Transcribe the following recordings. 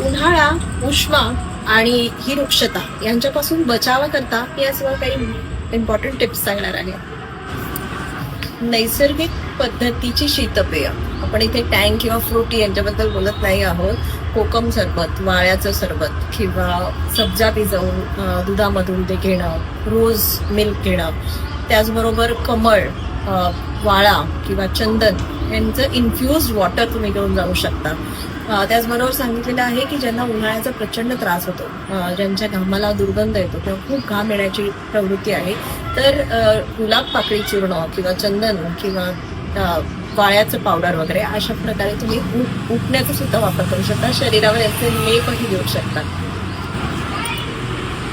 उन्हाळा, उष्मा आणि ही वृक्षता यांच्यापासून बचावाकरता यासह काही इम्पॉर्टंट टिप्स सांगणार आहे. नैसर्गिक पद्धतीची शीतपेय. आपण इथे टँक किंवा फ्रुटी यांच्याबद्दल बोलत नाही आहोत. कोकम सरबत, वाळ्याचं सरबत किंवा सब्जा भिजवून दुधामधून ते घेणं, रोज मिल्क घेणं, त्याचबरोबर कमळ, वाळा किंवा चंदन यांचं इन्फ्युज्ड वॉटर तुम्ही घेऊन जाऊ शकता. त्याचबरोबर सांगितलेलं आहे की ज्यांना उन्हाळ्याचा प्रचंड त्रास होतो, ज्यांच्या घामाला दुर्गंध येतो किंवा खूप घाम येण्याची प्रवृत्ती आहे, तर गुलाब पाकळी चूर्ण किंवा चंदन किंवा वाळ्याचं पावडर वगैरे अशा प्रकारे तुम्ही उठण्याचा सुद्धा वापर करू शकता. शरीरावर याचे लेपही देऊ शकता.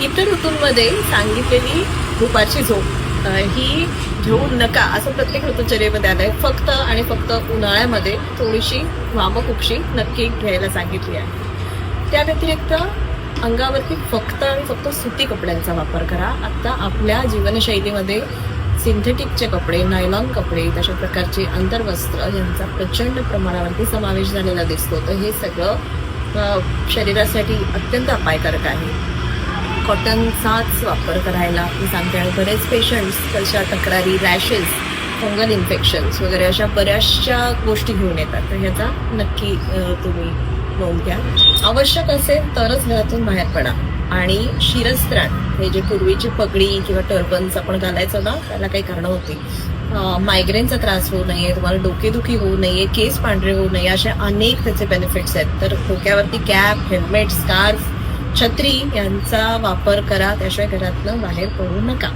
इतर ऋतूंमध्ये सांगितलेली दुपारची झोप ही घेऊ नका असं प्रत्येक ऋतुचर्येमध्ये आलंय. फक्त आणि फक्त उन्हाळ्यामध्ये थोडीशी वामकुक्षी नक्की घ्यायला सांगितली आहे. त्या व्यतिरिक्त अंगावरती फक्त आणि फक्त सुती कपड्यांचा वापर करा. आता आपल्या जीवनशैलीमध्ये सिंथेटिकचे कपडे, नायलॉन कपडे, तशा प्रकारचे अंतर्वस्त्र यांचा प्रचंड प्रमाणावरती समावेश झालेला दिसतो. तर हे सगळं शरीरासाठी अत्यंत अपायकारक आहे. कॉटनचाच वापर करायला मी सांगते. आणि बरेच पेशंट्स तशा तक्रारी, रॅशेस, फंगल इन्फेक्शन्स वगैरे अशा बऱ्याचशा गोष्टी घेऊन येतात. तर ह्याचा नक्की तुम्ही नोंद घ्या. आवश्यक असेल तरच घरातून बाहेर पडा. आणि शिरस्त्राण हे जे पूर्वीची पगडी किंवा टर्बन्स आपण घालायचो ना, त्याला काही कारणं होती. मायग्रेनचा त्रास होऊ नये, तुम्हाला डोकेदुखी होऊ नये, केस पांढरे होऊ नये, अशा अनेक त्याचे बेनिफिट्स आहेत. तर डोक्यावरती कॅप, हेल्मेट, स्कार्फ, छत्री यांचा वापर करा. त्याशिवाय घरातनं बाहेर पडू नका.